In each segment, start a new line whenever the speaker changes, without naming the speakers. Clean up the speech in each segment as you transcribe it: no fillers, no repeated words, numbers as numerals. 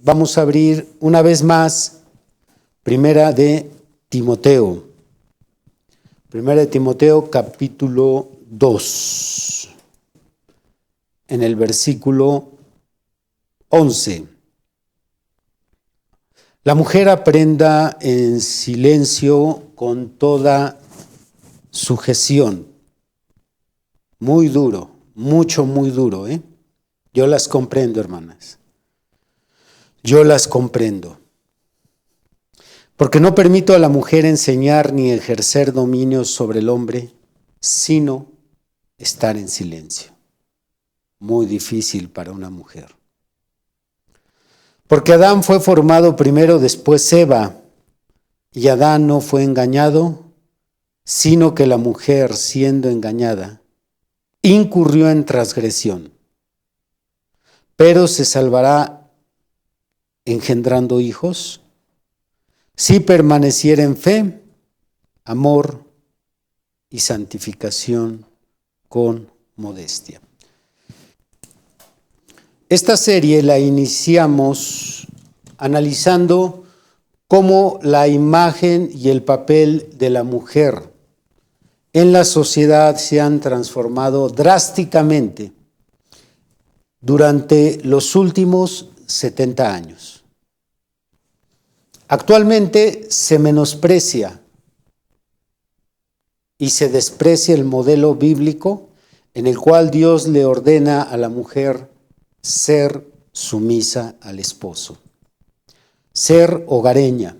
vamos a abrir una vez más Primera de Timoteo. Primera de Timoteo capítulo 2, en el versículo 11. La mujer aprenda en silencio con toda sujeción. Muy duro, muy duro, ¿eh? Yo las comprendo, hermanas. Yo las comprendo. Porque no permito a la mujer enseñar ni ejercer dominio sobre el hombre, sino estar en silencio. Muy difícil para una mujer. Porque Adán fue formado primero, después Eva, y Adán no fue engañado, sino que la mujer, siendo engañada, incurrió en transgresión. Pero se salvará engendrando hijos, si permaneciera en fe, amor y santificación con modestia. Esta serie la iniciamos analizando cómo la imagen y el papel de la mujer en la sociedad se han transformado drásticamente durante los últimos 70 años. Actualmente se menosprecia y se desprecia el modelo bíblico en el cual Dios le ordena a la mujer ser sumisa al esposo, ser hogareña,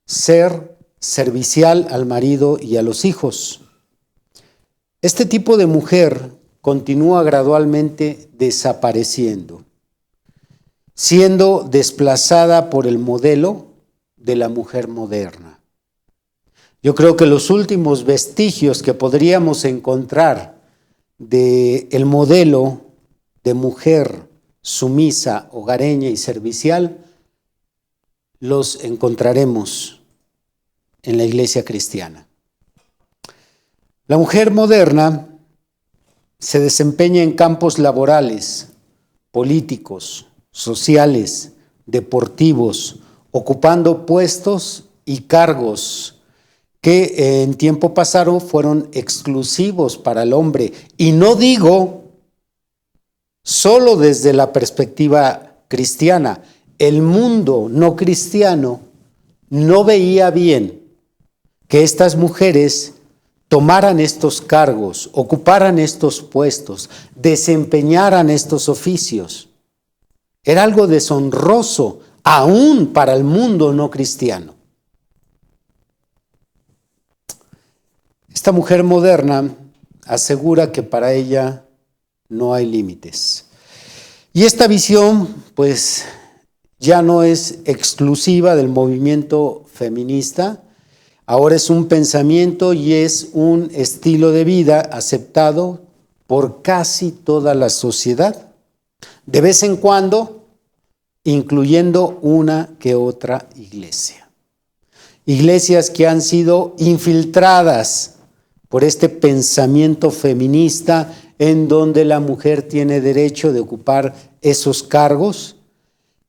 ser servicial al marido y a los hijos. Este tipo de mujer continúa gradualmente desapareciendo, siendo desplazada por el modelo de la mujer moderna. Yo creo que los últimos vestigios que podríamos encontrar del modelo de mujer sumisa, hogareña y servicial, los encontraremos en la iglesia cristiana. La mujer moderna se desempeña en campos laborales, políticos, sociales, deportivos, ocupando puestos y cargos que en tiempo pasado fueron exclusivos para el hombre. Y no digo solo desde la perspectiva cristiana. El mundo no cristiano no veía bien que estas mujeres tomaran estos cargos, ocuparan estos puestos, desempeñaran estos oficios. Era algo deshonroso, aún para el mundo no cristiano. Esta mujer moderna asegura que para ella no hay límites. Y esta visión, pues, ya no es exclusiva del movimiento feminista. Ahora es un pensamiento y es un estilo de vida aceptado por casi toda la sociedad. De vez en cuando, incluyendo una que otra iglesia. Iglesias que han sido infiltradas por este pensamiento feminista en donde la mujer tiene derecho de ocupar esos cargos,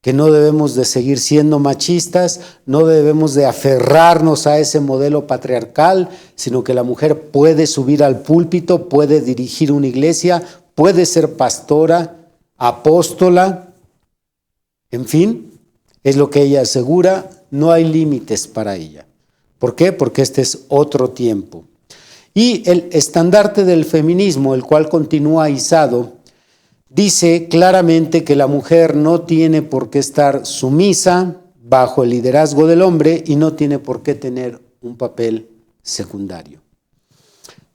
que no debemos de seguir siendo machistas, no debemos de aferrarnos a ese modelo patriarcal, sino que la mujer puede subir al púlpito, puede dirigir una iglesia, puede ser pastora, apóstola, en fin, es lo que ella asegura, no hay límites para ella. ¿Por qué? Porque este es otro tiempo. Y el estandarte del feminismo, el cual continúa izado, dice claramente que la mujer no tiene por qué estar sumisa bajo el liderazgo del hombre y no tiene por qué tener un papel secundario.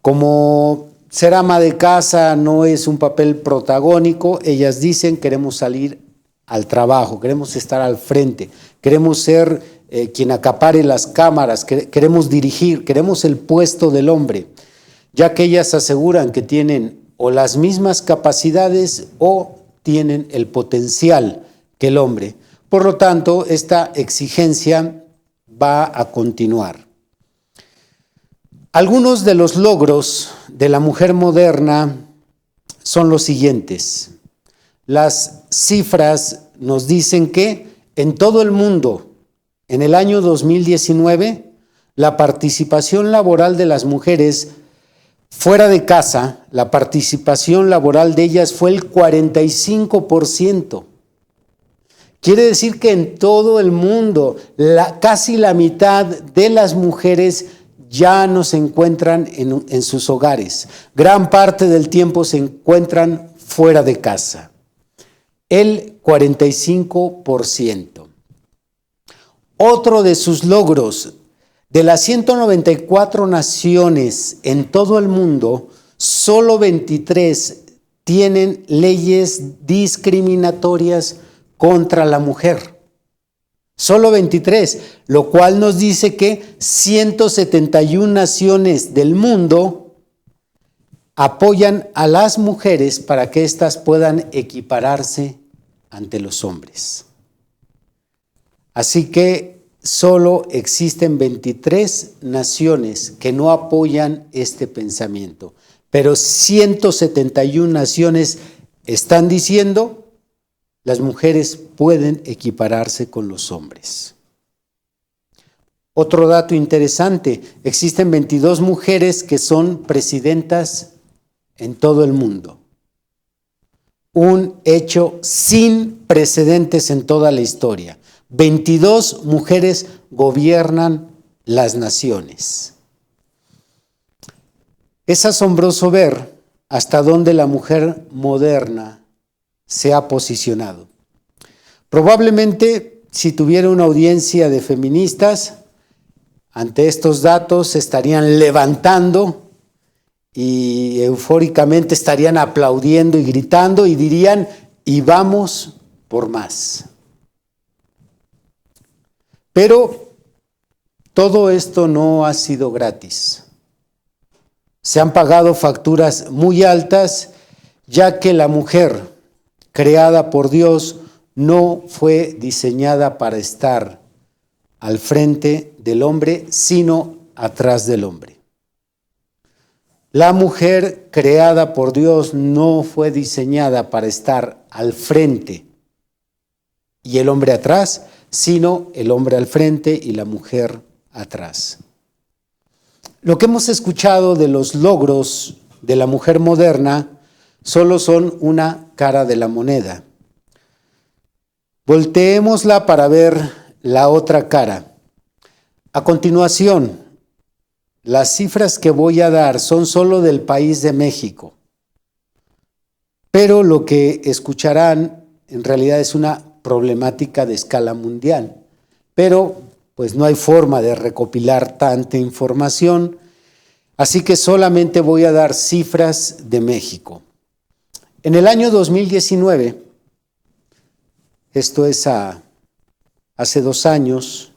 Como ser ama de casa no es un papel protagónico, ellas dicen queremos salir al trabajo, queremos estar al frente, queremos ser quien acapare las cámaras, queremos dirigir, queremos el puesto del hombre, ya que ellas aseguran que tienen o las mismas capacidades o tienen el potencial que el hombre. Por lo tanto, esta exigencia va a continuar. Algunos de los logros de la mujer moderna son los siguientes. las cifras nos dicen que en todo el mundo, en el año 2019, la participación laboral de las mujeres fuera de casa, la participación laboral de ellas fue el 45%. Quiere decir que en todo el mundo, casi la mitad de las mujeres ya no se encuentran en sus hogares. Gran parte del tiempo se encuentran fuera de casa. El 45%. Otro de sus logros, de las 194 naciones en todo el mundo, solo 23 tienen leyes discriminatorias contra la mujer. Solo 23, lo cual nos dice que 171 naciones del mundo apoyan a las mujeres para que éstas puedan equipararse ante los hombres. Así que solo existen 23 naciones que no apoyan este pensamiento, pero 171 naciones están diciendo las mujeres pueden equipararse con los hombres. Otro dato interesante, existen 22 mujeres que son presidentas en todo el mundo. Un hecho sin precedentes en toda la historia. 22 mujeres gobiernan las naciones. Es asombroso ver hasta dónde la mujer moderna se ha posicionado. Probablemente, si tuviera una audiencia de feministas, ante estos datos se estarían levantando y eufóricamente estarían aplaudiendo y gritando y dirían, y vamos por más. Pero todo esto no ha sido gratis. Se han pagado facturas muy altas, ya que la mujer creada por Dios no fue diseñada para estar al frente del hombre, sino atrás del hombre. La mujer creada por Dios no fue diseñada para estar al frente y el hombre atrás, sino el hombre al frente y la mujer atrás. Lo que hemos escuchado de los logros de la mujer moderna solo son una cara de la moneda. Volteémosla para ver la otra cara. A continuación, las cifras que voy a dar son solo del país de México, pero lo que escucharán en realidad es una problemática de escala mundial, pero pues no hay forma de recopilar tanta información, así que solamente voy a dar cifras de México. En el año 2019, esto es hace 2 años,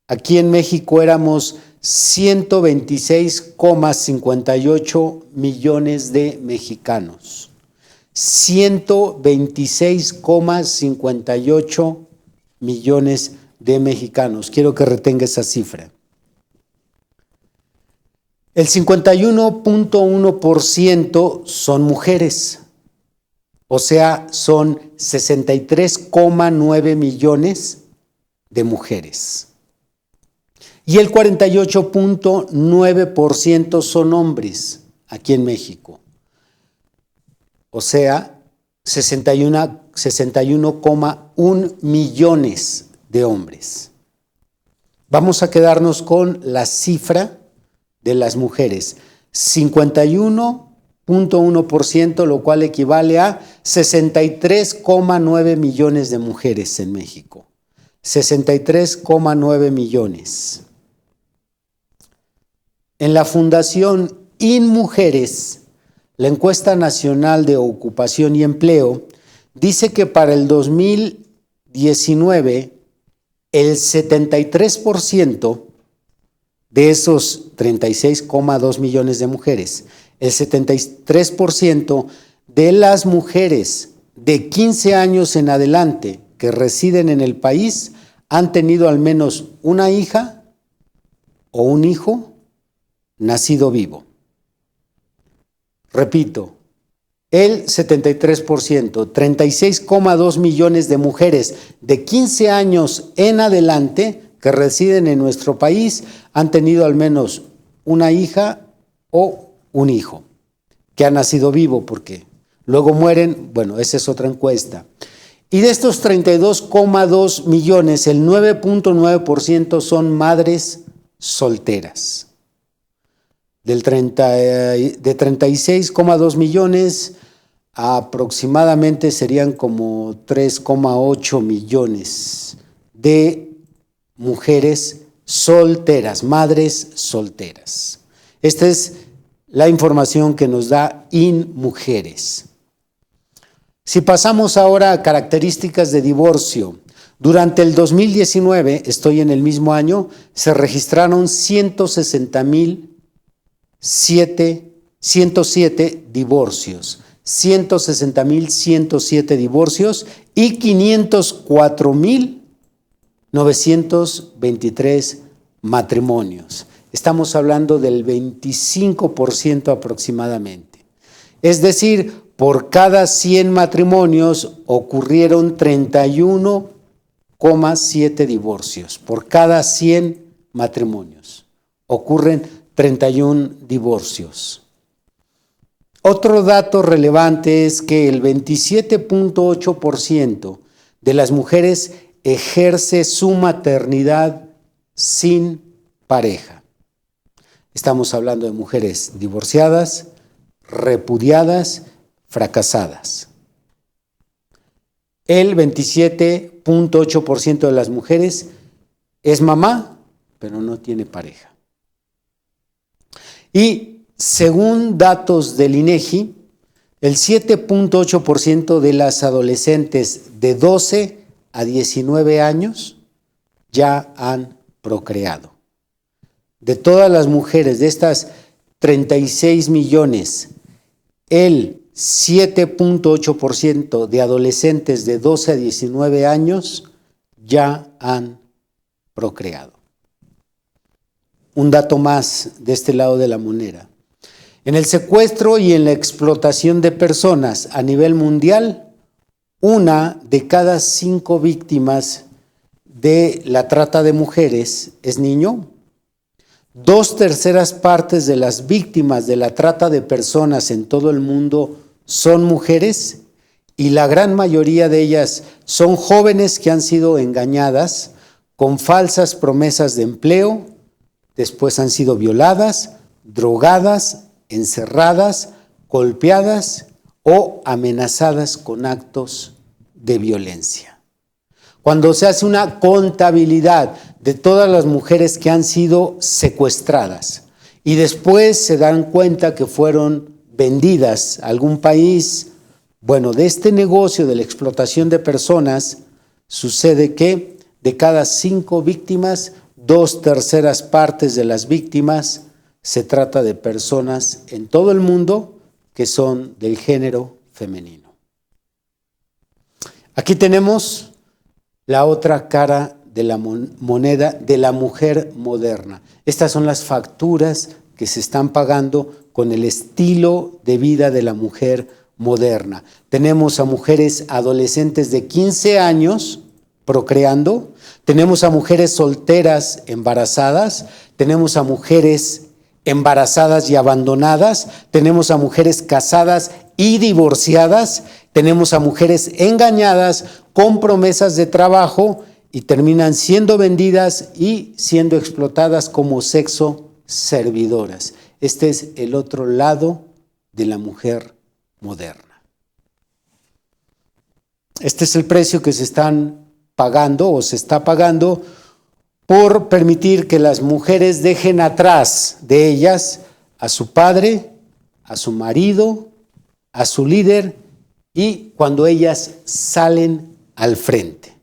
aquí en México éramos 126,58 millones de mexicanos. 126,58 millones de mexicanos. Quiero que retenga esa cifra. El 51.1% son mujeres, o sea, son 63,9 millones de mujeres. Y el 48.9% son hombres aquí en México. O sea, 61,1 millones de hombres. Vamos a quedarnos con la cifra de las mujeres. 51.1%, lo cual equivale a 63,9 millones de mujeres en México. 63,9 millones. En la Fundación InMujeres, la encuesta nacional de ocupación y empleo dice que para el 2019 el 73% de esos 36,2 millones de mujeres, el 73% de las mujeres de 15 años en adelante que residen en el país han tenido al menos una hija o un hijo nacido vivo. Repito, el 73%, 36,2 millones de mujeres de 15 años en adelante que residen en nuestro país han tenido al menos una hija o un hijo que ha nacido vivo, porque luego mueren. Bueno, esa es otra encuesta. Y de estos 32,2 millones, el 9,9% son madres solteras. De 36,2 millones, aproximadamente serían como 3,8 millones de mujeres solteras, madres solteras. Esta es la información que nos da INMujeres. Si pasamos ahora a características de divorcio, durante el 2019, estoy en el mismo año, se registraron 107 divorcios, 160,107 divorcios y 504,923 matrimonios. Estamos hablando del 25% aproximadamente. Es decir, por cada 100 matrimonios ocurrieron 31,7 divorcios. Por cada 100 matrimonios ocurren 31 divorcios. Otro dato relevante es que el 27,8% de las mujeres ejerce su maternidad sin pareja. Estamos hablando de mujeres divorciadas, repudiadas, fracasadas. El 27,8% de las mujeres es mamá, pero no tiene pareja. Y según datos del INEGI, el 7,8% de las adolescentes de 12 a 19 años ya han procreado. De todas las mujeres, de estas 36 millones, el 7,8% de adolescentes de 12 a 19 años ya han procreado. Un dato más de este lado de la moneda. En el secuestro y en la explotación de personas a nivel mundial, 1 de cada 5 víctimas de la trata de mujeres es niño. 2/3 partes de las víctimas de la trata de personas en todo el mundo son mujeres, y la gran mayoría de ellas son jóvenes que han sido engañadas con falsas promesas de empleo, después han sido violadas, drogadas, encerradas, golpeadas o amenazadas con actos de violencia. Cuando se hace una contabilidad de todas las mujeres que han sido secuestradas y después se dan cuenta que fueron vendidas a algún país, bueno, de este negocio de la explotación de personas, sucede que de cada 5 víctimas, 2/3 partes de las víctimas se trata de personas en todo el mundo que son del género femenino. Aquí tenemos la otra cara de la moneda de la mujer moderna. Estas son las facturas que se están pagando con el estilo de vida de la mujer moderna. Tenemos a mujeres adolescentes de 15 años procreando, tenemos a mujeres solteras embarazadas, tenemos a mujeres embarazadas y abandonadas, tenemos a mujeres casadas y divorciadas, tenemos a mujeres engañadas con promesas de trabajo y terminan siendo vendidas y siendo explotadas como sexo servidoras. Este es el otro lado de la mujer moderna. Este es el precio que se están pagando o se está pagando por permitir que las mujeres dejen atrás de ellas a su padre, a su marido, a su líder, y cuando ellas salen al frente.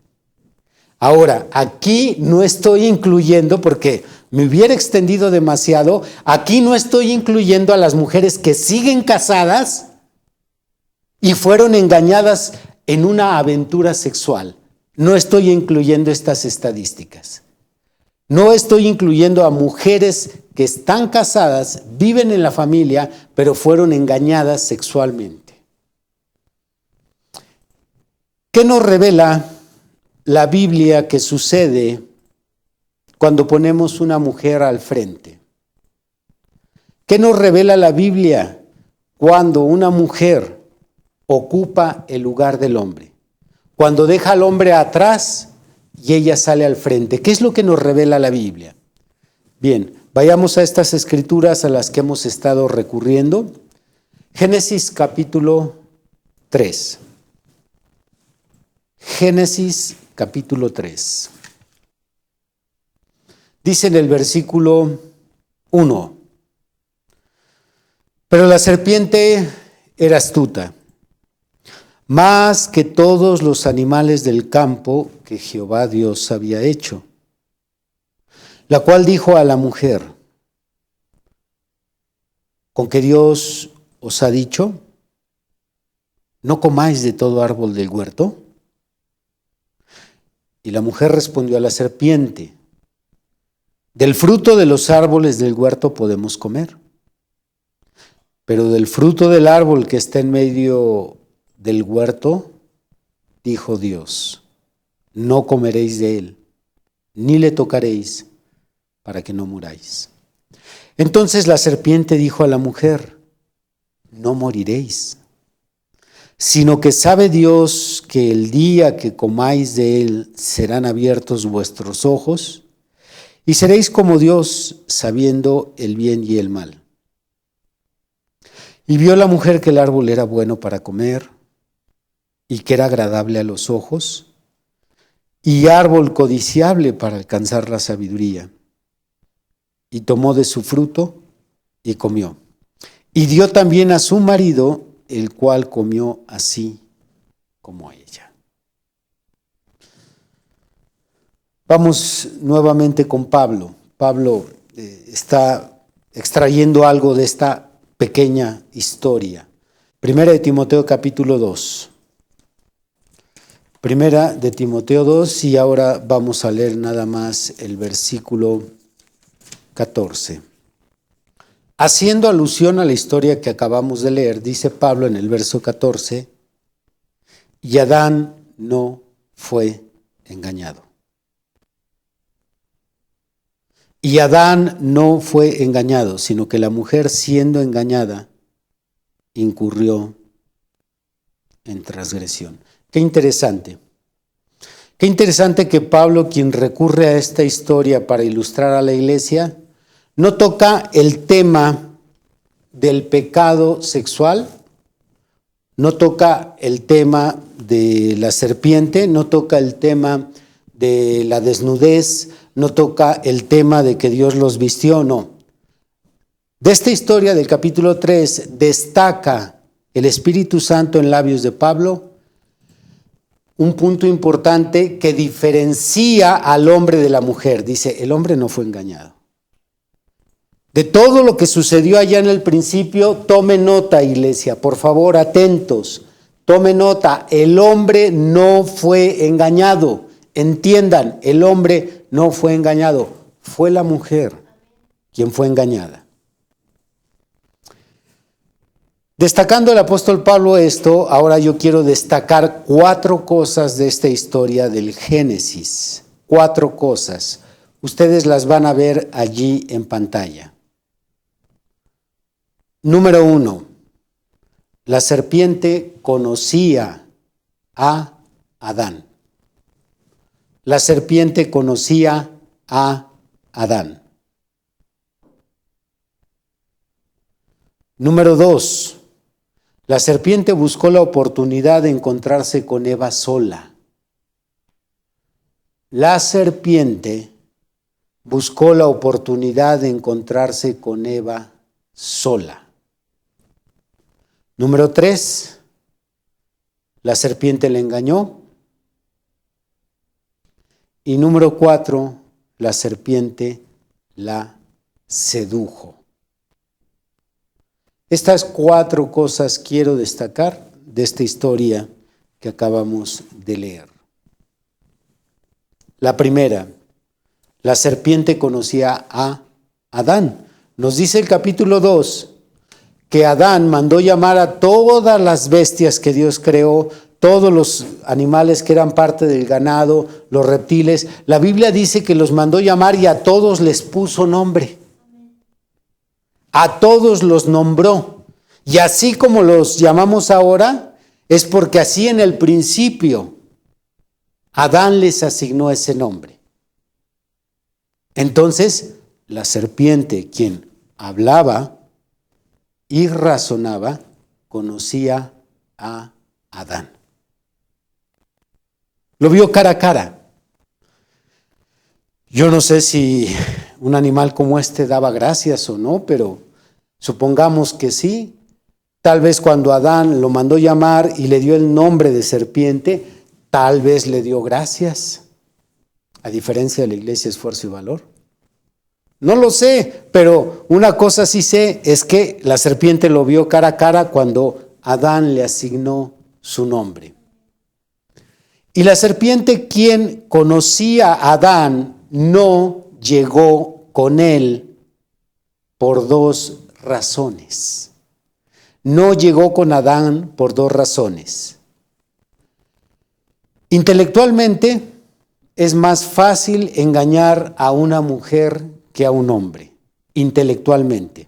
Ahora, aquí no estoy incluyendo, porque me hubiera extendido demasiado, aquí no estoy incluyendo a las mujeres que siguen casadas y fueron engañadas en una aventura sexual. No estoy incluyendo estas estadísticas. No estoy incluyendo a mujeres que están casadas, viven en la familia, pero fueron engañadas sexualmente. ¿Qué nos revela la Biblia que sucede cuando ponemos una mujer al frente? ¿Qué nos revela la Biblia cuando una mujer ocupa el lugar del hombre? Cuando deja al hombre atrás y ella sale al frente. ¿Qué es lo que nos revela la Biblia? Bien, vayamos a estas escrituras a las que hemos estado recurriendo. Génesis capítulo 3. Génesis capítulo 3. Dice en el versículo 1: Pero la serpiente era astuta, más que todos los animales del campo que Jehová Dios había hecho, la cual dijo a la mujer: ¿con qué Dios os ha dicho? ¿No comáis de todo árbol del huerto? Y la mujer respondió a la serpiente: del fruto de los árboles del huerto podemos comer, pero del fruto del árbol que está en medio del huerto, dijo Dios: no comeréis de él, ni le tocaréis, para que no muráis. Entonces la serpiente dijo a la mujer: no moriréis, sino que sabe Dios que el día que comáis de él serán abiertos vuestros ojos, y seréis como Dios, sabiendo el bien y el mal. Y vio la mujer que el árbol era bueno para comer, y que era agradable a los ojos, y árbol codiciable para alcanzar la sabiduría. Y tomó de su fruto y comió. Y dio también a su marido, el cual comió así como ella. Vamos nuevamente con Pablo. Pablo está extrayendo algo de esta pequeña historia. Primera de Timoteo capítulo 2. Primera de Timoteo 2, y ahora vamos a leer nada más el versículo 14. Haciendo alusión a la historia que acabamos de leer, dice Pablo en el verso 14: y Adán no fue engañado. Y Adán no fue engañado, sino que la mujer, siendo engañada, incurrió en transgresión. Qué interesante. Qué interesante que Pablo, quien recurre a esta historia para ilustrar a la iglesia, no toca el tema del pecado sexual, no toca el tema de la serpiente, no toca el tema de la desnudez, no toca el tema de que Dios los vistió, no. De esta historia del capítulo 3 destaca el Espíritu Santo en labios de Pablo un punto importante que diferencia al hombre de la mujer. Dice: el hombre no fue engañado. De todo lo que sucedió allá en el principio, tome nota, iglesia, por favor, atentos, tome nota, el hombre no fue engañado. Entiendan, el hombre no fue engañado, fue la mujer quien fue engañada. Destacando el apóstol Pablo esto, ahora yo quiero destacar 4 cosas de esta historia del Génesis. 4 cosas. Ustedes las van a ver allí en pantalla. Número 1. La serpiente conocía a Adán. La serpiente conocía a Adán. Número 2. La serpiente buscó la oportunidad de encontrarse con Eva sola. La serpiente buscó la oportunidad de encontrarse con Eva sola. Número 3. La serpiente le engañó. Y número 4, la serpiente la sedujo. Estas 4 cosas quiero destacar de esta historia que acabamos de leer. La primera, la serpiente conocía a Adán. Nos dice el capítulo 2 que Adán mandó llamar a todas las bestias que Dios creó, todos los animales que eran parte del ganado, los reptiles. La Biblia dice que los mandó llamar y a todos les puso nombre. A todos los nombró. Y así como los llamamos ahora, es porque así en el principio Adán les asignó ese nombre. Entonces, la serpiente, quien hablaba y razonaba, conocía a Adán. Lo vio cara a cara. Yo no sé si un animal como este daba gracias o no, pero supongamos que sí. Tal vez cuando Adán lo mandó llamar y le dio el nombre de serpiente, tal vez le dio gracias, a diferencia de la iglesia Esfuerzo y Valor. No lo sé, pero una cosa sí sé, es que la serpiente lo vio cara a cara cuando Adán le asignó su nombre. Y la serpiente, quien conocía a Adán, no llegó con él por dos razones. No llegó con Adán por dos razones. Intelectualmente es más fácil engañar a una mujer que a un hombre, intelectualmente.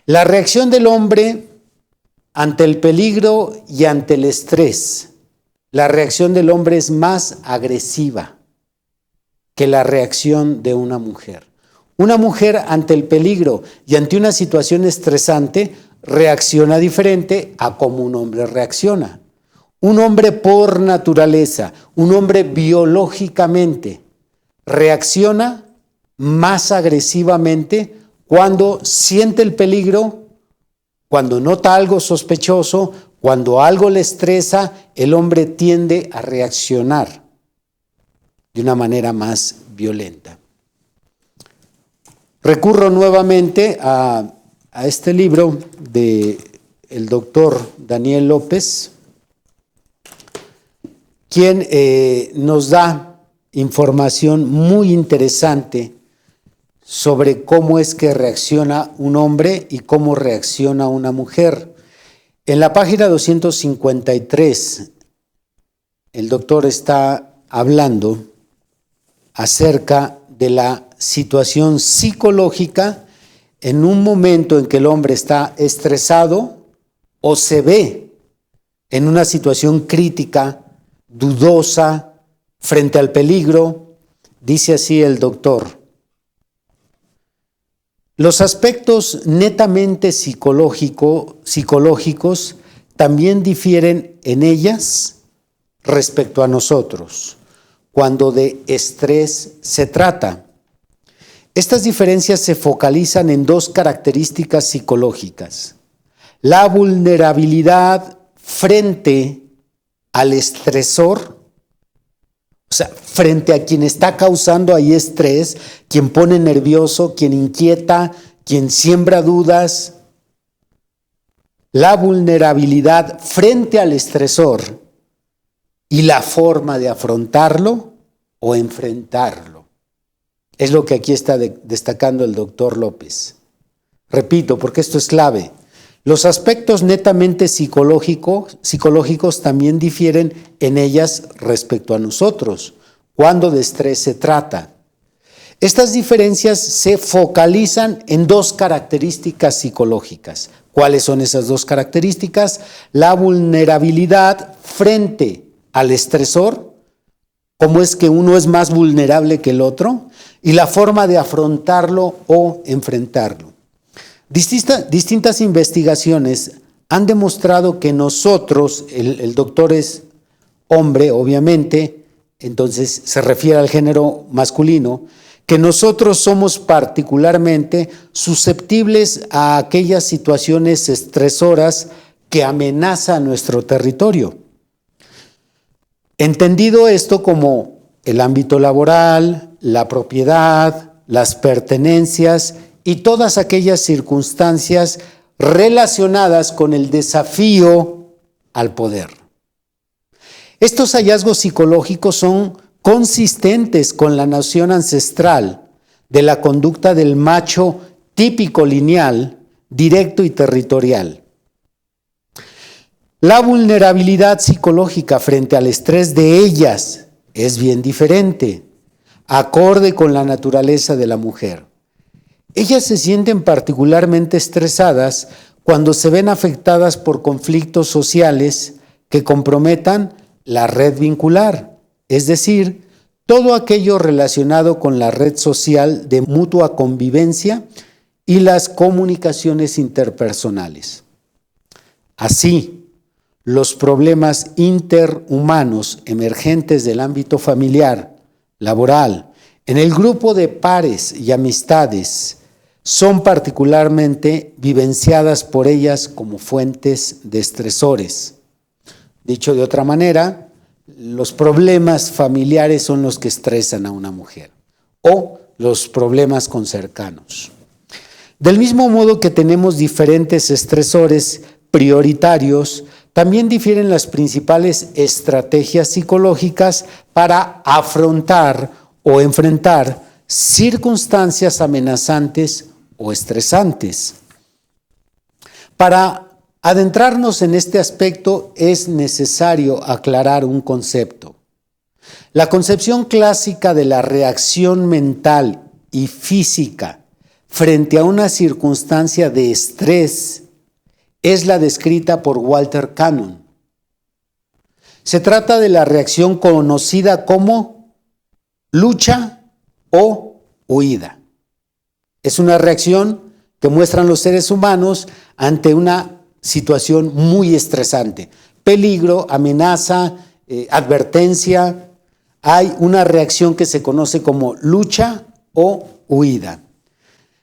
La reacción del hombre ante el peligro y ante el estrés, la reacción del hombre es más agresiva que la reacción de una mujer. Una mujer ante el peligro y ante una situación estresante reacciona diferente a como un hombre reacciona. Un hombre por naturaleza, un hombre biológicamente, reacciona más agresivamente cuando siente el peligro, cuando nota algo sospechoso, cuando algo le estresa, el hombre tiende a reaccionar de una manera más violenta. Recurro nuevamente a este libro del doctor Daniel López, quien nos da información muy interesante sobre cómo es que reacciona un hombre y cómo reacciona una mujer. En la página 253, el doctor está hablando acerca de la situación psicológica en un momento en que el hombre está estresado o se ve en una situación crítica, dudosa, frente al peligro. Dice así el doctor: los aspectos netamente psicológicos también difieren en ellas respecto a nosotros, cuando de estrés se trata. Estas diferencias se focalizan en dos características psicológicas: la vulnerabilidad frente al estresor, o sea, frente a quien está causando ahí estrés, quien pone nervioso, quien inquieta, quien siembra dudas. La vulnerabilidad frente al estresor y la forma de afrontarlo o enfrentarlo. Es lo que aquí está destacando el doctor López. Repito, porque esto es clave. Los aspectos netamente psicológicos también difieren en ellas respecto a nosotros, cuando de estrés se trata. Estas diferencias se focalizan en dos características psicológicas. ¿Cuáles son esas dos características? La vulnerabilidad frente al estresor, cómo es que uno es más vulnerable que el otro, y la forma de afrontarlo o enfrentarlo. Distintas investigaciones han demostrado que nosotros, el doctor es hombre, obviamente, entonces se refiere al género masculino, que nosotros somos particularmente susceptibles a aquellas situaciones estresoras que amenazan nuestro territorio. Entendido esto como el ámbito laboral, la propiedad, las pertenencias y todas aquellas circunstancias relacionadas con el desafío al poder. Estos hallazgos psicológicos son consistentes con la noción ancestral de la conducta del macho típico lineal, directo y territorial. La vulnerabilidad psicológica frente al estrés de ellas es bien diferente, acorde con la naturaleza de la mujer. Ellas se sienten particularmente estresadas cuando se ven afectadas por conflictos sociales que comprometan la red vincular, es decir, todo aquello relacionado con la red social de mutua convivencia y las comunicaciones interpersonales. Así, los problemas interhumanos emergentes del ámbito familiar, laboral, en el grupo de pares y amistades, son particularmente vivenciadas por ellas como fuentes de estresores. Dicho de otra manera, los problemas familiares son los que estresan a una mujer, o los problemas con cercanos. Del mismo modo que tenemos diferentes estresores prioritarios, también difieren las principales estrategias psicológicas para afrontar o enfrentar circunstancias amenazantes o estresantes. Para adentrarnos en este aspecto es necesario aclarar un concepto. La concepción clásica de la reacción mental y física frente a una circunstancia de estrés es la descrita por Walter Cannon. Se trata de la reacción conocida como lucha o huida. Es una reacción que muestran los seres humanos ante una situación muy estresante. Peligro, amenaza, advertencia. Hay una reacción que se conoce como lucha o huida.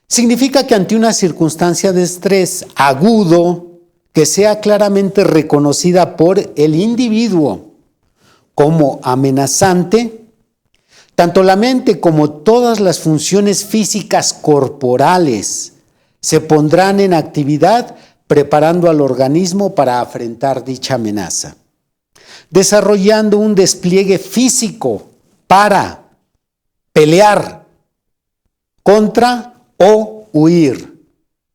Significa que ante una circunstancia de estrés agudo, que sea claramente reconocida por el individuo como amenazante, tanto la mente como todas las funciones físicas corporales se pondrán en actividad preparando al organismo para afrontar dicha amenaza, desarrollando un despliegue físico para pelear contra o huir,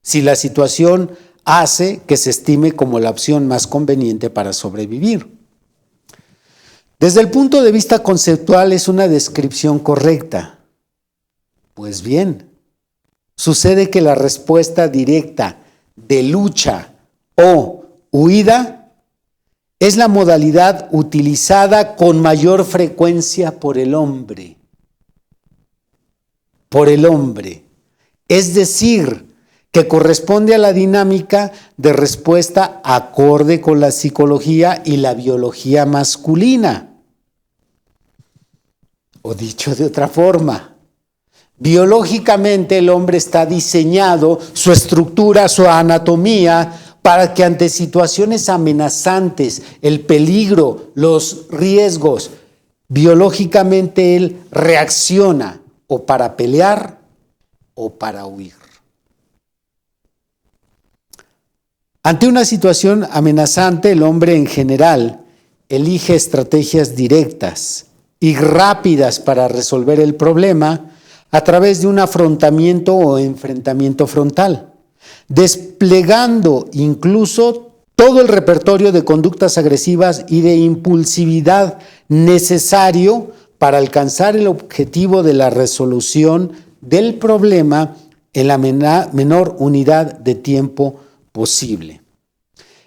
si la situación hace que se estime como la opción más conveniente para sobrevivir. Desde el punto de vista conceptual es una descripción correcta. Pues bien, sucede que la respuesta directa de lucha o huida es la modalidad utilizada con mayor frecuencia por el hombre. Por el hombre. Es decir, que corresponde a la dinámica de respuesta acorde con la psicología y la biología masculina. O dicho de otra forma, biológicamente el hombre está diseñado, su estructura, su anatomía, para que ante situaciones amenazantes, el peligro, los riesgos, biológicamente él reacciona o para pelear o para huir. Ante una situación amenazante, el hombre en general elige estrategias directas y rápidas para resolver el problema a través de un afrontamiento o enfrentamiento frontal, desplegando incluso todo el repertorio de conductas agresivas y de impulsividad necesario para alcanzar el objetivo de la resolución del problema en la menor unidad de tiempo posible.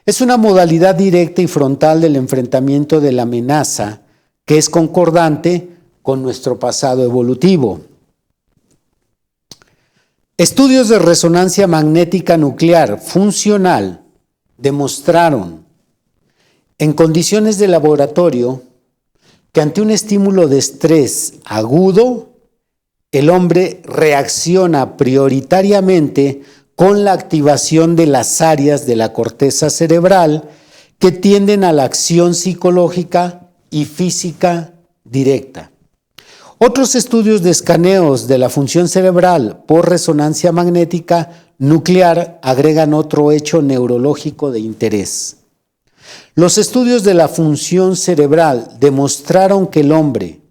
Es una modalidad directa y frontal del enfrentamiento de la amenaza que es concordante con nuestro pasado evolutivo. Estudios de resonancia magnética nuclear funcional demostraron en condiciones de laboratorio que ante un estímulo de estrés agudo, el hombre reacciona prioritariamente con la activación de las áreas de la corteza cerebral que tienden a la acción psicológica y física directa. Otros estudios de escaneos de la función cerebral por resonancia magnética nuclear agregan otro hecho neurológico de interés. Los estudios de la función cerebral demostraron que el hombre,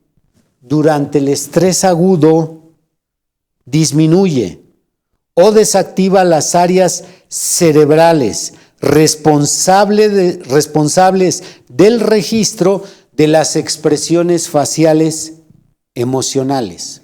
durante el estrés agudo, disminuye o desactiva las áreas cerebrales responsables del registro de las expresiones faciales emocionales.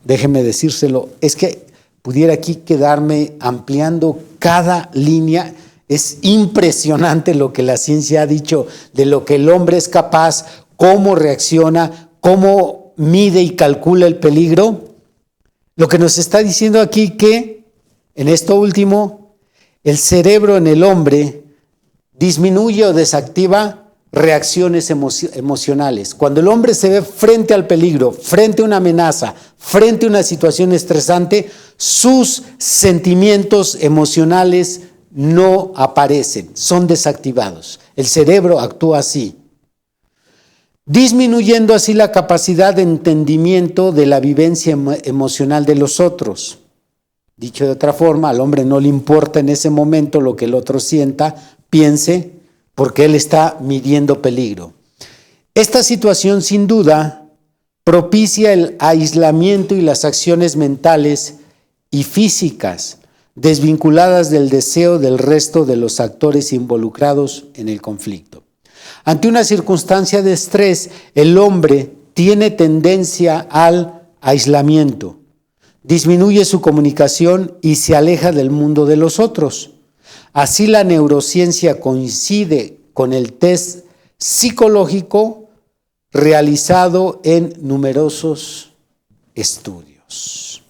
Déjeme decírselo, es que pudiera aquí quedarme ampliando cada línea. Es impresionante lo que la ciencia ha dicho de lo que el hombre es capaz, cómo reacciona, cómo mide y calcula el peligro. Lo que nos está diciendo aquí que, en esto último, el cerebro en el hombre disminuye o desactiva reacciones emocionales. Cuando el hombre se ve frente al peligro, frente a una amenaza, frente a una situación estresante, sus sentimientos emocionales no aparecen, son desactivados. El cerebro actúa así, disminuyendo así la capacidad de entendimiento de la vivencia emocional de los otros. Dicho de otra forma, al hombre no le importa en ese momento lo que el otro sienta, piense, porque él está midiendo peligro. Esta situación, sin duda, propicia el aislamiento y las acciones mentales y físicas desvinculadas del deseo del resto de los actores involucrados en el conflicto. Ante una circunstancia de estrés, el hombre tiene tendencia al aislamiento, disminuye su comunicación y se aleja del mundo de los otros. Así la neurociencia coincide con el test psicológico realizado en numerosos estudios.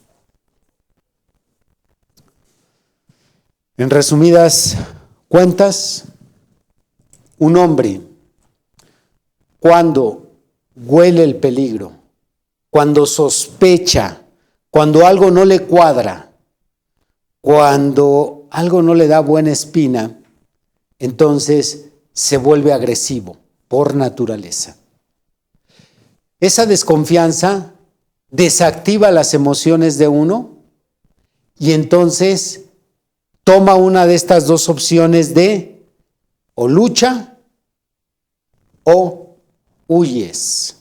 En resumidas cuentas, un hombre, cuando huele el peligro, cuando sospecha, cuando algo no le cuadra, cuando algo no le da buena espina, entonces se vuelve agresivo por naturaleza. Esa desconfianza desactiva las emociones de uno y entonces toma una de estas dos opciones de o lucha o huyes.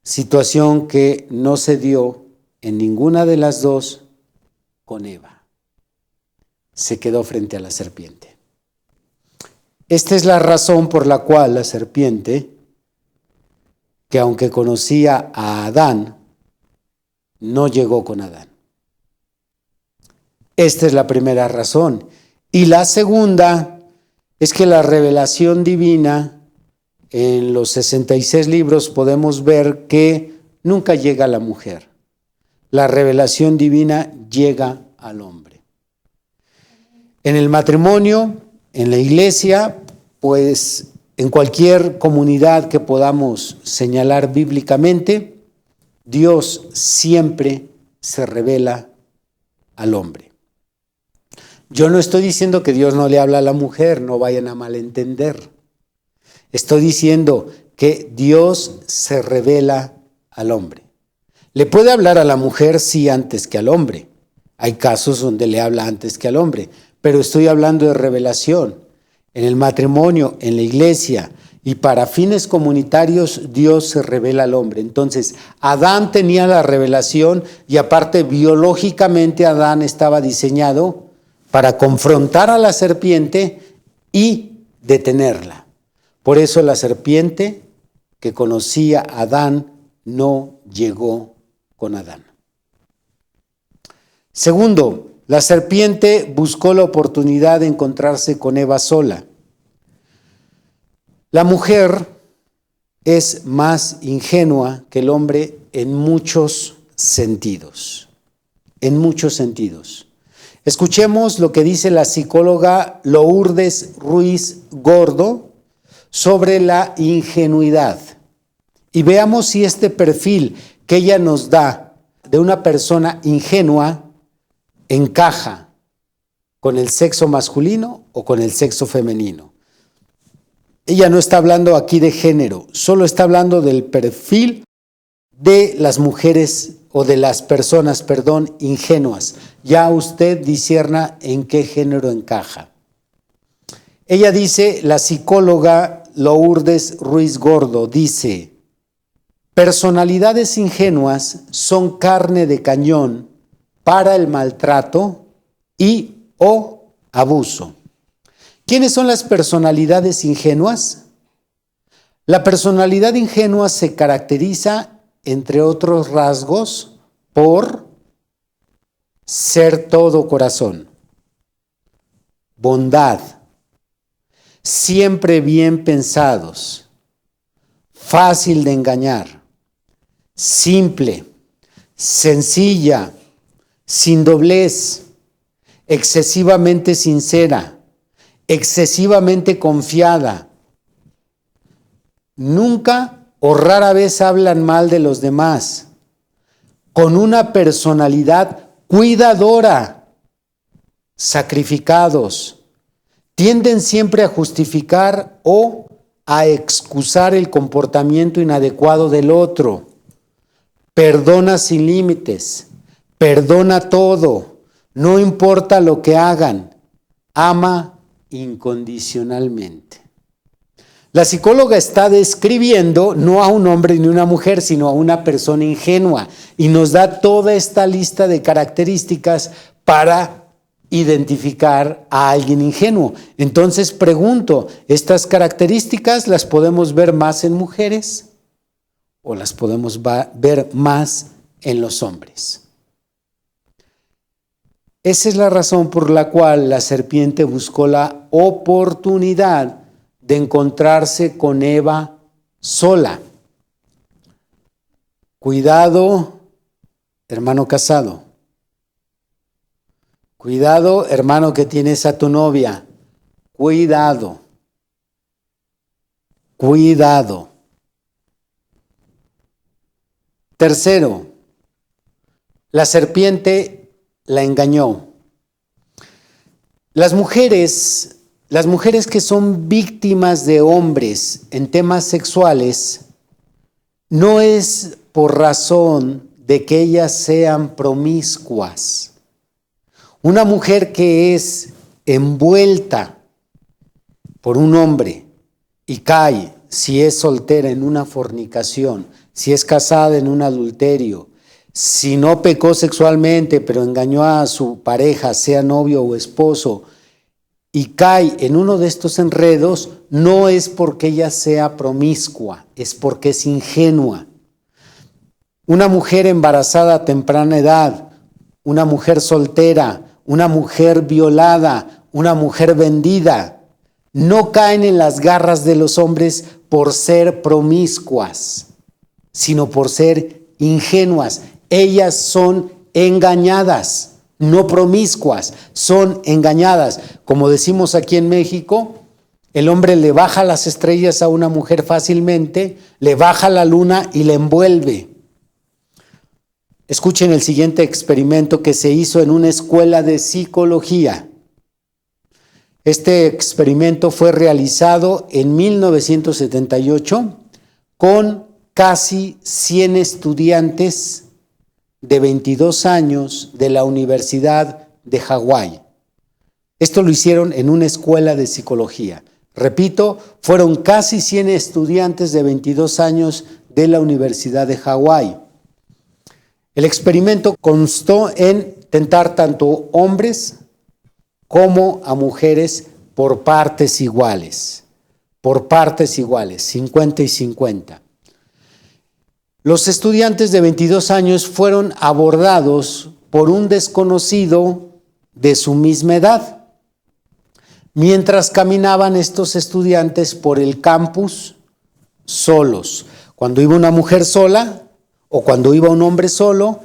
Situación que no se dio en ninguna de las dos con Eva. Se quedó frente a la serpiente. Esta es la razón por la cual la serpiente, que aunque conocía a Adán, no llegó con Adán. Esta es la primera razón. Y la segunda es que la revelación divina, en los 66 libros podemos ver que nunca llega a la mujer. La revelación divina llega al hombre. En el matrimonio, en la iglesia, pues en cualquier comunidad que podamos señalar bíblicamente, Dios siempre se revela al hombre. Yo no estoy diciendo que Dios no le habla a la mujer, no vayan a malentender. Estoy diciendo que Dios se revela al hombre. Le puede hablar a la mujer, sí, antes que al hombre. Hay casos donde le habla antes que al hombre, pero estoy hablando de revelación. En el matrimonio, en la iglesia y para fines comunitarios, Dios se revela al hombre. Entonces, Adán tenía la revelación y aparte biológicamente Adán estaba diseñado para confrontar a la serpiente y detenerla. Por eso la serpiente que conocía a Adán no llegó con Adán. Segundo, la serpiente buscó la oportunidad de encontrarse con Eva sola. La mujer es más ingenua que el hombre en muchos sentidos. En muchos sentidos. Escuchemos lo que dice la psicóloga Lourdes Ruiz Gordo sobre la ingenuidad. Y veamos si este perfil que ella nos da de una persona ingenua encaja con el sexo masculino o con el sexo femenino. Ella no está hablando aquí de género, solo está hablando del perfil de las mujeres o de las personas, ingenuas. Ya usted discierna en qué género encaja. Ella dice, la psicóloga Lourdes Ruiz Gordo dice, personalidades ingenuas son carne de cañón para el maltrato y o abuso. ¿Quiénes son las personalidades ingenuas? La personalidad ingenua se caracteriza, entre otros rasgos, por ser todo corazón, bondad, siempre bien pensados, fácil de engañar, simple, sencilla, sin doblez, excesivamente sincera, excesivamente confiada. Nunca o rara vez hablan mal de los demás, con una personalidad cuidadora, sacrificados, tienden siempre a justificar o a excusar el comportamiento inadecuado del otro, perdona sin límites, perdona todo, no importa lo que hagan, ama incondicionalmente. La psicóloga está describiendo no a un hombre ni una mujer, sino a una persona ingenua, y nos da toda esta lista de características para identificar a alguien ingenuo. Entonces pregunto, ¿estas características las podemos ver más en mujeres o las podemos ver más en los hombres? Esa es la razón por la cual la serpiente buscó la oportunidad de encontrarse con Eva sola. Cuidado, hermano casado. Cuidado, hermano que tienes a tu novia. Cuidado. Cuidado. Tercero, la serpiente la engañó. Las mujeres que son víctimas de hombres en temas sexuales, no es por razón de que ellas sean promiscuas. Una mujer que es envuelta por un hombre y cae, si es soltera, en una fornicación, si es casada, en un adulterio, si no pecó sexualmente pero engañó a su pareja, sea novio o esposo, y cae en uno de estos enredos, no es porque ella sea promiscua, es porque es ingenua. Una mujer embarazada a temprana edad, una mujer soltera, una mujer violada, una mujer vendida, no caen en las garras de los hombres por ser promiscuas, sino por ser ingenuas. Ellas son engañadas. No promiscuas, son engañadas. Como decimos aquí en México, el hombre le baja las estrellas a una mujer fácilmente, le baja la luna y le envuelve. Escuchen el siguiente experimento que se hizo en una escuela de psicología. Este experimento fue realizado en 1978 con casi 100 estudiantes de 22 años de la Universidad de Hawái. Esto lo hicieron en una escuela de psicología. Repito, fueron casi 100 estudiantes de 22 años de la Universidad de Hawái. El experimento constó en tentar tanto hombres como a mujeres por partes iguales. Por partes iguales, 50 y 50. Los estudiantes de 22 años fueron abordados por un desconocido de su misma edad. Mientras caminaban estos estudiantes por el campus solos. Cuando iba una mujer sola o cuando iba un hombre solo,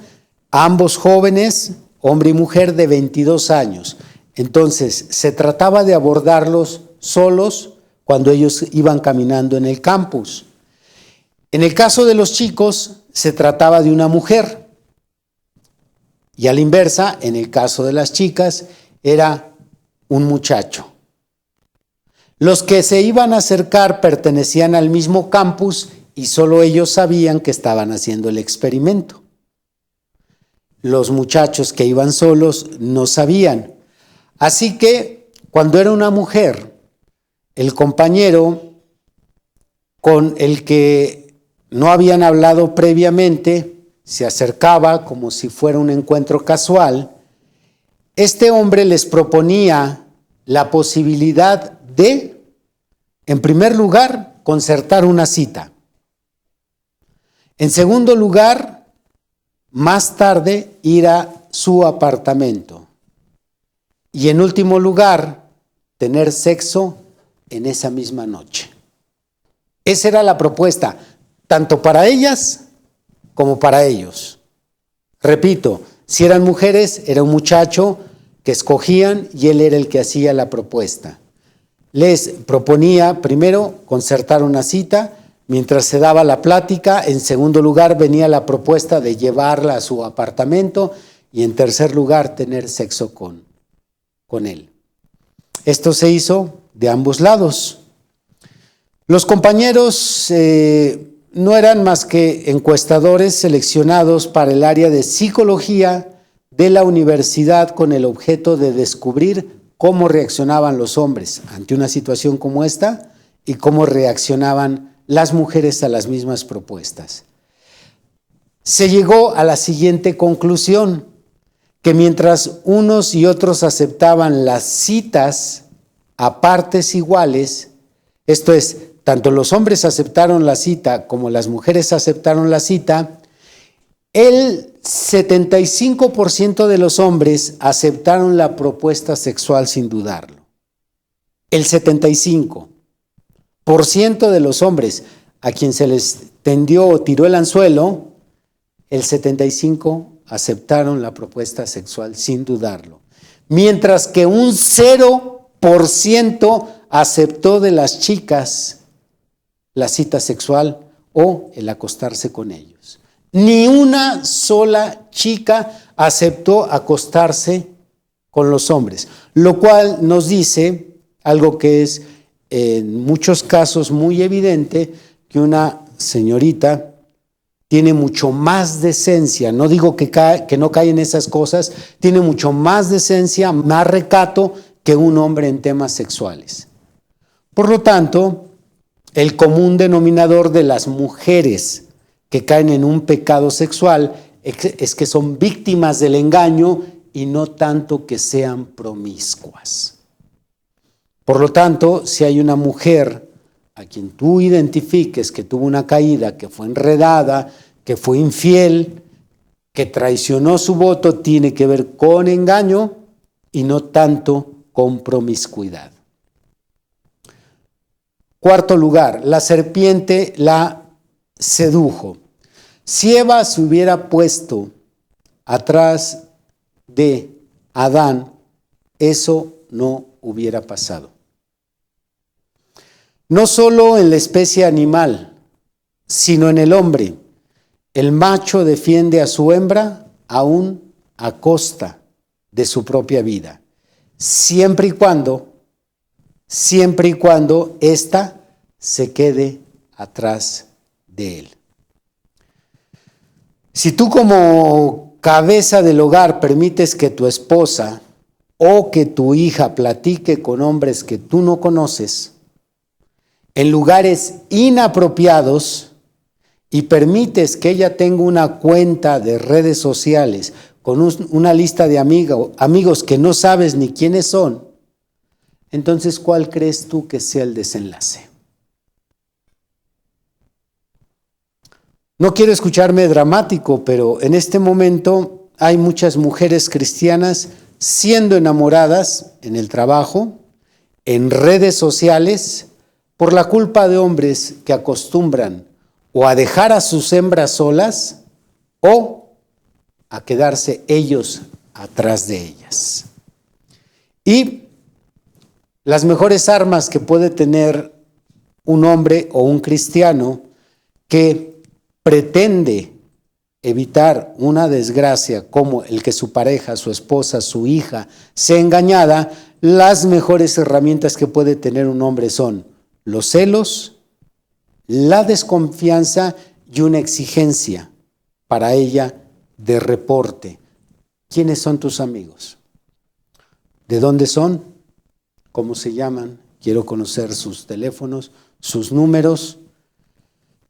ambos jóvenes, hombre y mujer de 22 años. Entonces, se trataba de abordarlos solos cuando ellos iban caminando en el campus. En el caso de los chicos, se trataba de una mujer. Y a la inversa, en el caso de las chicas, era un muchacho. Los que se iban a acercar pertenecían al mismo campus y solo ellos sabían que estaban haciendo el experimento. Los muchachos que iban solos no sabían. Así que, cuando era una mujer, el compañero con el que no habían hablado previamente se acercaba como si fuera un encuentro casual. Este hombre les proponía la posibilidad de, en primer lugar, concertar una cita. En segundo lugar, más tarde ir a su apartamento. Y en último lugar, tener sexo en esa misma noche. Esa era la propuesta, tanto para ellas como para ellos. Repito, si eran mujeres, era un muchacho que escogían y él era el que hacía la propuesta. Les proponía primero concertar una cita, mientras se daba la plática. En segundo lugar venía la propuesta de llevarla a su apartamento y en tercer lugar tener sexo con él. Esto se hizo de ambos lados. Los compañeros no eran más que encuestadores seleccionados para el área de psicología de la universidad con el objeto de descubrir cómo reaccionaban los hombres ante una situación como esta y cómo reaccionaban las mujeres a las mismas propuestas. Se llegó a la siguiente conclusión, que mientras unos y otros aceptaban las citas a partes iguales, esto es, tanto los hombres aceptaron la cita como las mujeres aceptaron la cita, el 75% de los hombres aceptaron la propuesta sexual sin dudarlo. El 75% de los hombres a quien se les tendió o tiró el anzuelo, el 75% aceptaron la propuesta sexual sin dudarlo. Mientras que un 0% aceptó de las chicas la cita sexual o el acostarse con ellos. Ni una sola chica aceptó acostarse con los hombres, lo cual nos dice algo que es en muchos casos muy evidente, que una señorita tiene mucho más decencia, no digo que no cae en esas cosas, tiene mucho más decencia, más recato que un hombre en temas sexuales. Por lo tanto, el común denominador de las mujeres que caen en un pecado sexual es que son víctimas del engaño y no tanto que sean promiscuas. Por lo tanto, si hay una mujer a quien tú identifiques que tuvo una caída, que fue enredada, que fue infiel, que traicionó su voto, tiene que ver con engaño y no tanto con promiscuidad. Cuarto lugar, la serpiente la sedujo. Si Eva se hubiera puesto atrás de Adán, eso no hubiera pasado. No solo en la especie animal, sino en el hombre. El macho defiende a su hembra aún a costa de su propia vida, siempre y cuando ésta se quede atrás de él. Si tú como cabeza del hogar permites que tu esposa o que tu hija platique con hombres que tú no conoces, en lugares inapropiados, y permites que ella tenga una cuenta de redes sociales con una lista de amigos que no sabes ni quiénes son, entonces, ¿cuál crees tú que sea el desenlace? No quiero escucharme dramático, pero en este momento hay muchas mujeres cristianas siendo enamoradas en el trabajo, en redes sociales, por la culpa de hombres que acostumbran o a dejar a sus hembras solas o a quedarse ellos atrás de ellas. Y las mejores armas que puede tener un hombre o un cristiano que pretende evitar una desgracia como el que su pareja, su esposa, su hija sea engañada, las mejores herramientas que puede tener un hombre son los celos, la desconfianza y una exigencia para ella de reporte. ¿Quiénes son tus amigos? ¿De dónde son? ¿Cómo se llaman? Quiero conocer sus teléfonos, sus números.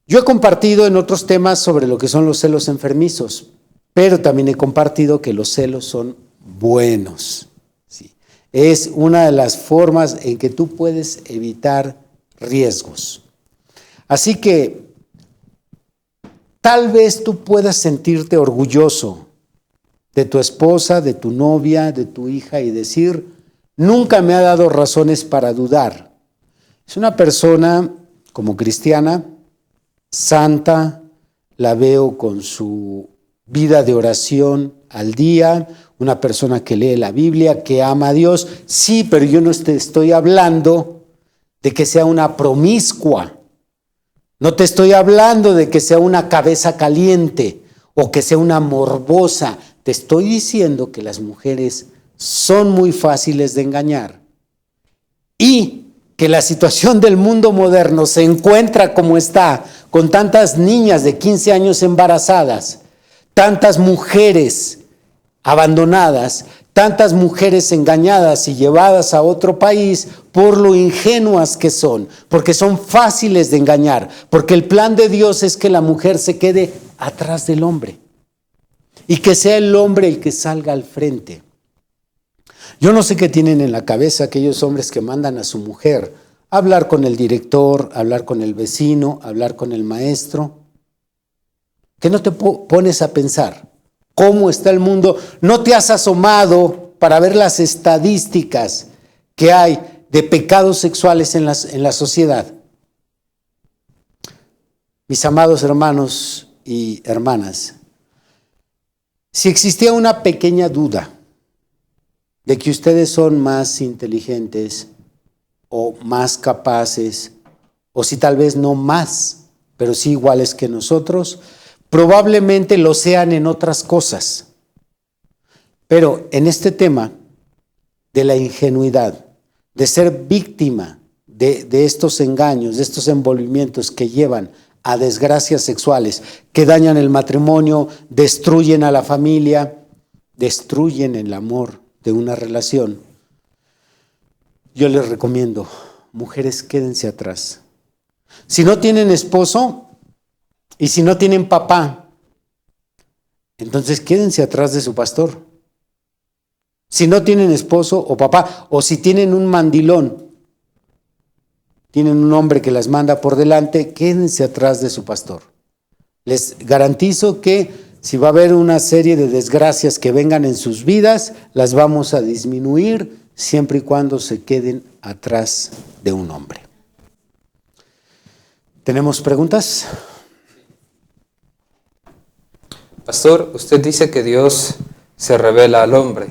Yo he compartido en otros temas sobre lo que son los celos enfermizos, pero también he compartido que los celos son buenos. ¿Sí? Es una de las formas en que tú puedes evitar riesgos. Así que tal vez tú puedas sentirte orgulloso de tu esposa, de tu novia, de tu hija y decir, nunca me ha dado razones para dudar. Es una persona como cristiana, santa, la veo con su vida de oración al día, una persona que lee la Biblia, que ama a Dios. Sí, pero yo no te estoy hablando de que sea una promiscua. No te estoy hablando de que sea una cabeza caliente o que sea una morbosa. Te estoy diciendo que las mujeres son muy fáciles de engañar y que la situación del mundo moderno se encuentra como está, con tantas niñas de 15 años embarazadas, tantas mujeres abandonadas, tantas mujeres engañadas y llevadas a otro país por lo ingenuas que son, porque son fáciles de engañar, porque el plan de Dios es que la mujer se quede atrás del hombre y que sea el hombre el que salga al frente. Yo no sé qué tienen en la cabeza aquellos hombres que mandan a su mujer a hablar con el director, a hablar con el vecino, a hablar con el maestro. ¿Qué no te pones a pensar? ¿Cómo está el mundo? ¿No te has asomado para ver las estadísticas que hay de pecados sexuales en la sociedad? Mis amados hermanos y hermanas, si existía una pequeña duda de que ustedes son más inteligentes o más capaces, o si tal vez no más, pero sí iguales que nosotros, probablemente lo sean en otras cosas. Pero en este tema de la ingenuidad, de ser víctima de estos engaños, de estos envolvimientos que llevan a desgracias sexuales, que dañan el matrimonio, destruyen a la familia, destruyen el amor de una relación, yo les recomiendo, mujeres, quédense atrás. Si no tienen esposo y si no tienen papá, entonces quédense atrás de su pastor. Si no tienen esposo o papá, o si tienen un mandilón, tienen un hombre que las manda por delante, quédense atrás de su pastor. Les garantizo que si va a haber una serie de desgracias que vengan en sus vidas, las vamos a disminuir siempre y cuando se queden atrás de un hombre. ¿Tenemos preguntas?
Pastor, usted dice que Dios se revela al hombre,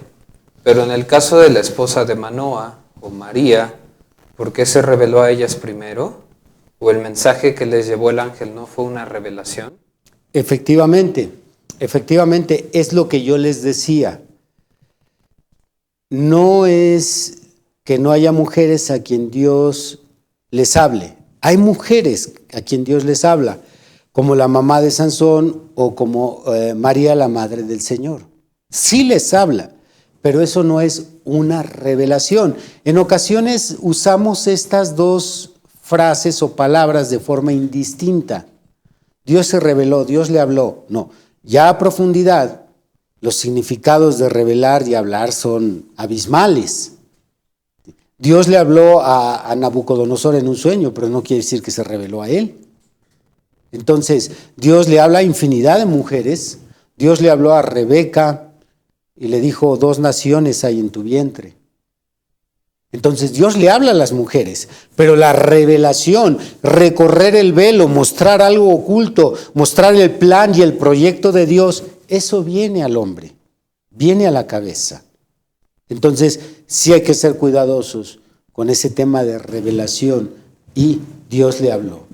pero en el caso de la esposa de Manoa o María, ¿por qué se reveló a ellas primero? ¿O el mensaje que les llevó el ángel no fue una revelación?
Efectivamente es lo que yo les decía. No es que no haya mujeres a quien Dios les hable. Hay mujeres a quien Dios les habla, como la mamá de Sansón o como María, la madre del Señor. Sí les habla, pero eso no es una revelación. En ocasiones usamos estas dos frases o palabras de forma indistinta. Dios se reveló, Dios le habló. No, ya a profundidad, los significados de revelar y hablar son abismales. Dios le habló a Nabucodonosor en un sueño, pero no quiere decir que se reveló a él. Entonces, Dios le habla a infinidad de mujeres. Dios le habló a Rebeca y le dijo, 2 naciones hay en tu vientre. Entonces, Dios le habla a las mujeres, pero la revelación, recorrer el velo, mostrar algo oculto, mostrar el plan y el proyecto de Dios, eso viene al hombre, viene a la cabeza. Entonces, sí hay que ser cuidadosos con ese tema de revelación y Dios le habló.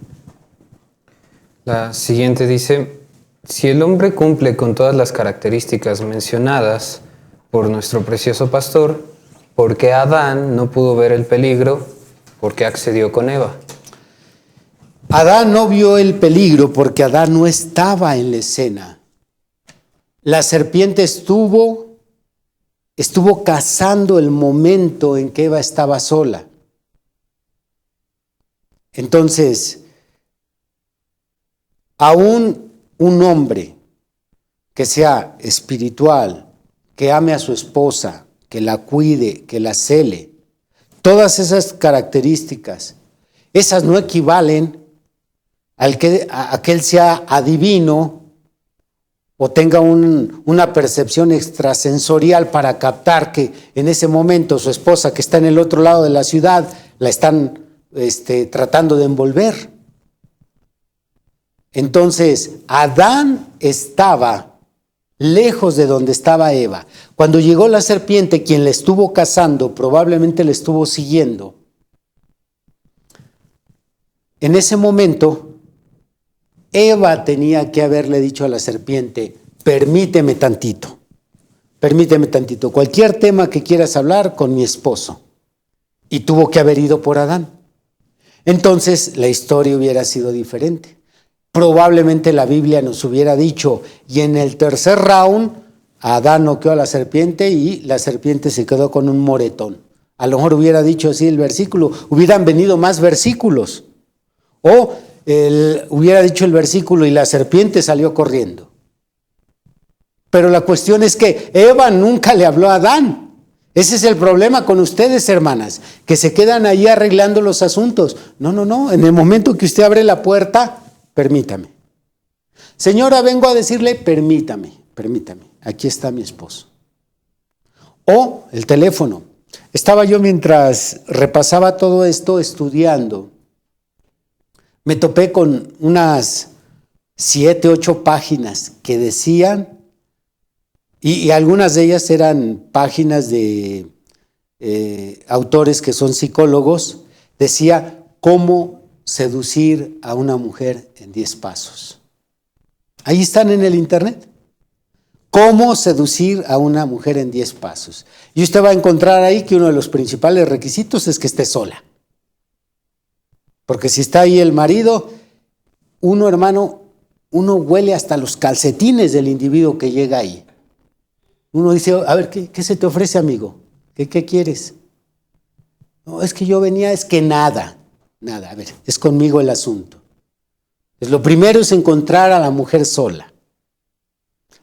La siguiente dice, si el hombre cumple con todas las características mencionadas por nuestro precioso pastor, ¿por qué Adán no pudo ver el peligro? ¿Por qué accedió con Eva?
Adán no vio el peligro porque Adán no estaba en la escena. La serpiente estuvo cazando el momento en que Eva estaba sola. Entonces, aún un hombre que sea espiritual, que ame a su esposa, que la cuide, que la cele. Todas esas características, esas no equivalen a que él sea adivino o tenga una percepción extrasensorial para captar que en ese momento su esposa, que está en el otro lado de la ciudad, la están tratando de envolver. Entonces, Adán estaba lejos de donde estaba Eva. Cuando llegó la serpiente, quien le estuvo cazando, probablemente le estuvo siguiendo. En ese momento, Eva tenía que haberle dicho a la serpiente: permíteme tantito, cualquier tema que quieras hablar con mi esposo. Y tuvo que haber ido por Adán. Entonces la historia hubiera sido diferente. Probablemente la Biblia nos hubiera dicho, y en el tercer round, Adán noqueó a la serpiente y la serpiente se quedó con un moretón. A lo mejor hubiera dicho así el versículo, hubieran venido más versículos. O hubiera dicho el versículo y la serpiente salió corriendo. Pero la cuestión es que Eva nunca le habló a Adán. Ese es el problema con ustedes, hermanas, que se quedan ahí arreglando los asuntos. No, en el momento que usted abre la puerta, permítame. Señora, vengo a decirle, permítame, aquí está mi esposo. O el teléfono. Estaba yo mientras repasaba todo esto estudiando. Me topé con unas 7, 8 páginas que decían, y algunas de ellas eran páginas de autores que son psicólogos, decía cómo seducir a una mujer en 10 pasos. Ahí están en el internet. Cómo seducir a una mujer en 10 pasos. Y usted va a encontrar ahí que uno de los principales requisitos es que esté sola. Porque si está ahí el marido, uno huele hasta los calcetines del individuo que llega ahí. Uno dice, a ver, ¿qué se te ofrece, amigo? ¿Qué quieres? No, es que yo venía, es que nada, a ver, es conmigo el asunto. Pues lo primero es encontrar a la mujer sola.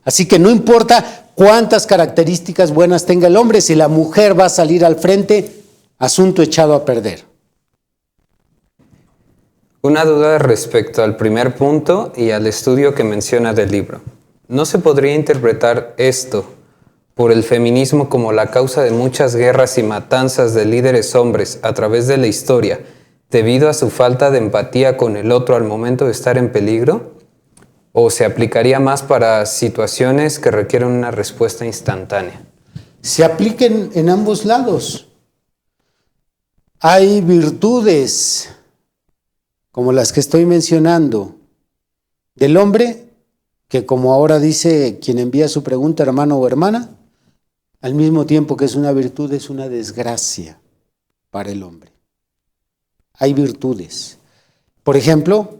Así que no importa cuántas características buenas tenga el hombre, si la mujer va a salir al frente, asunto echado a perder.
Una duda respecto al primer punto y al estudio que menciona del libro. ¿No se podría interpretar esto por el feminismo como la causa de muchas guerras y matanzas de líderes hombres a través de la historia, debido a su falta de empatía con el otro al momento de estar en peligro? ¿O se aplicaría más para situaciones que requieren una respuesta instantánea?
Se apliquen en ambos lados. Hay virtudes, como las que estoy mencionando, del hombre, que como ahora dice quien envía su pregunta, hermano o hermana, al mismo tiempo que es una virtud, es una desgracia para el hombre. Hay virtudes. Por ejemplo,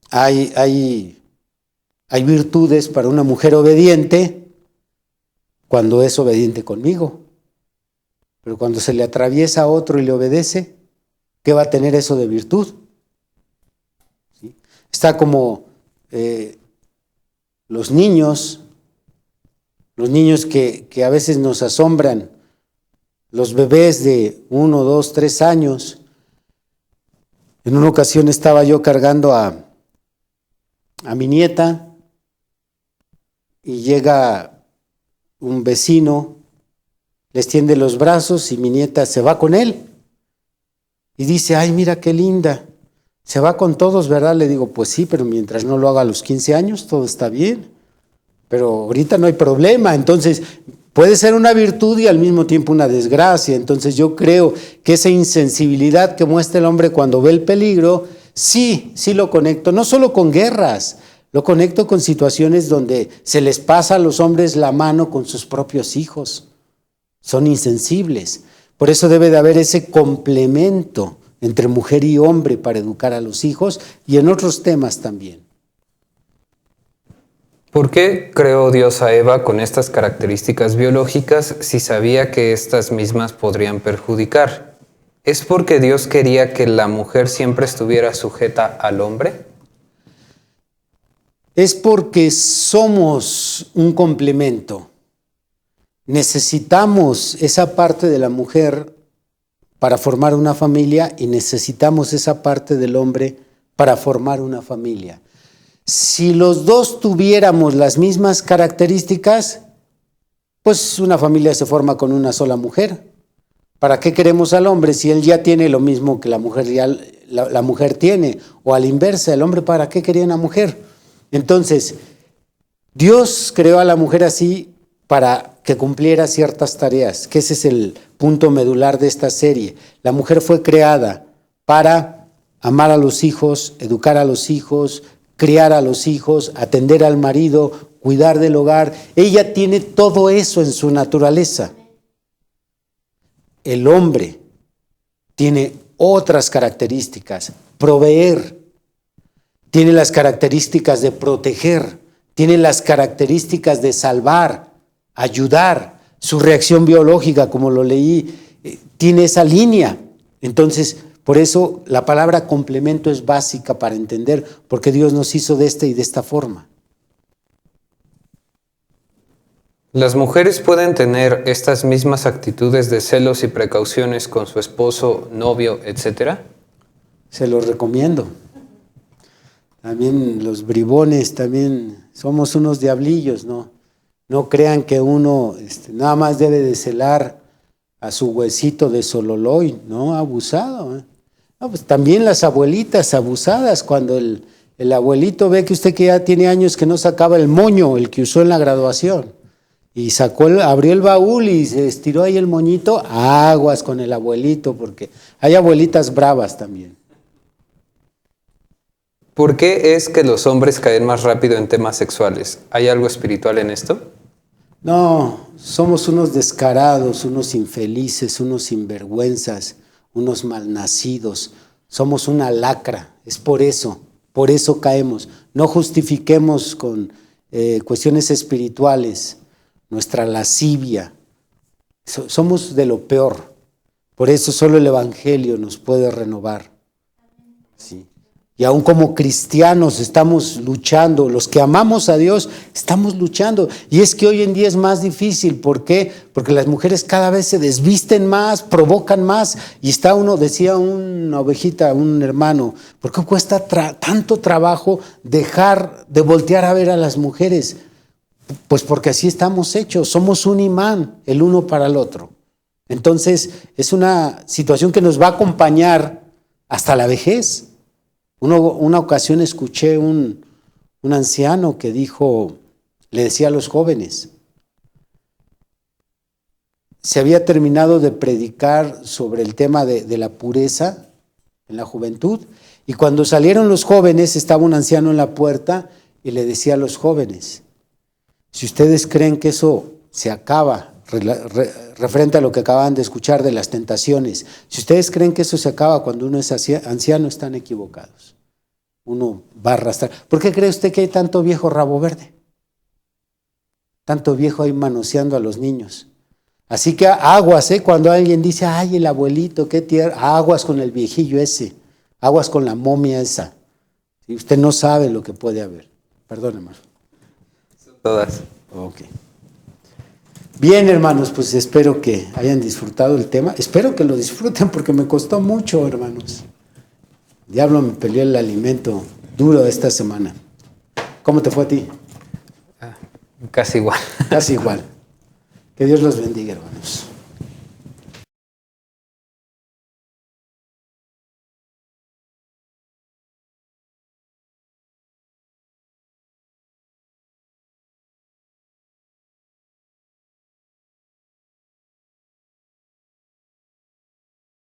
hay virtudes para una mujer obediente cuando es obediente conmigo. Pero cuando se le atraviesa a otro y le obedece, ¿qué va a tener eso de virtud? ¿Sí? Está como los niños que a veces nos asombran, los bebés de 1, 2, 3 años. En una ocasión estaba yo cargando a mi nieta y llega un vecino, le extiende los brazos y mi nieta se va con él y dice, ay, mira qué linda, se va con todos, ¿verdad? Le digo, pues sí, pero mientras no lo haga a los 15 años, todo está bien, pero ahorita no hay problema. Entonces puede ser una virtud y al mismo tiempo una desgracia. Entonces yo creo que esa insensibilidad que muestra el hombre cuando ve el peligro, sí lo conecto, no solo con guerras, lo conecto con situaciones donde se les pasa a los hombres la mano con sus propios hijos. Son insensibles. Por eso debe de haber ese complemento entre mujer y hombre para educar a los hijos y en otros temas también.
¿Por qué creó Dios a Eva con estas características biológicas si sabía que estas mismas podrían perjudicar? ¿Es porque Dios quería que la mujer siempre estuviera sujeta al hombre?
Es porque somos un complemento. necesitamos esa parte de la mujer para formar una familia y necesitamos esa parte del hombre para formar una familia. Si los dos tuviéramos las mismas características, pues una familia se forma con una sola mujer. ¿Para qué queremos al hombre si él ya tiene lo mismo que la mujer, la mujer tiene? O a la inversa, el hombre, ¿para qué quería una mujer? Entonces, Dios creó a la mujer así para que cumpliera ciertas tareas, que ese es el punto medular de esta serie. La mujer fue creada para amar a los hijos, educar a los hijos, criar a los hijos, atender al marido, cuidar del hogar. Ella tiene todo eso en su naturaleza. El hombre tiene otras características, proveer, tiene las características de proteger, tiene las características de salvar, ayudar, su reacción biológica, como lo leí, tiene esa línea. Entonces, por eso la palabra complemento es básica para entender por qué Dios nos hizo de esta y de esta forma.
¿Las mujeres pueden tener estas mismas actitudes de celos y precauciones con su esposo, novio, etcétera?
Se los recomiendo. También los bribones, también somos unos diablillos, ¿no? No crean que uno nada más debe de celar a su huesito de sololoy, ¿no? Abusado, ¿eh? No, pues también las abuelitas abusadas, cuando el abuelito ve que usted que ya tiene años que no sacaba el moño, el que usó en la graduación, y abrió el baúl y se estiró ahí el moñito, aguas con el abuelito, porque hay abuelitas bravas también.
¿Por qué es que los hombres caen más rápido en temas sexuales? ¿Hay algo espiritual en esto?
No, somos unos descarados, unos infelices, unos sinvergüenzas, unos malnacidos. Somos una lacra, es por eso caemos. No justifiquemos con cuestiones espirituales nuestra lascivia. Somos de lo peor. Por eso solo el Evangelio nos puede renovar. Sí. Y aún como cristianos estamos luchando, los que amamos a Dios estamos luchando. Y es que hoy en día es más difícil. ¿Por qué? Porque las mujeres cada vez se desvisten más, provocan más. Y está decía una ovejita, un hermano, ¿por qué cuesta tanto trabajo dejar de voltear a ver a las mujeres? Pues porque así estamos hechos, somos un imán el uno para el otro. Entonces es una situación que nos va a acompañar hasta la vejez. Una ocasión escuché un anciano que le decía a los jóvenes, se había terminado de predicar sobre el tema de la pureza en la juventud, y cuando salieron los jóvenes estaba un anciano en la puerta y le decía a los jóvenes, si ustedes creen que eso se acaba, referente a lo que acaban de escuchar de las tentaciones, si ustedes creen que eso se acaba cuando uno es anciano, están equivocados. Uno va a arrastrar. ¿Por qué cree usted que hay tanto viejo rabo verde? Tanto viejo ahí manoseando a los niños. Así que aguas, cuando alguien dice, ay, el abuelito, qué tierno, aguas con el viejillo ese, aguas con la momia esa. ¿Sí? Usted no sabe lo que puede haber. Perdón, hermano.
Todas.
Ok. Bien, hermanos, pues espero que hayan disfrutado el tema. Espero que lo disfruten porque me costó mucho, hermanos. El diablo me peleó el alimento duro esta semana. ¿Cómo te fue a ti?
Casi igual.
Casi igual. Que Dios los bendiga, hermanos.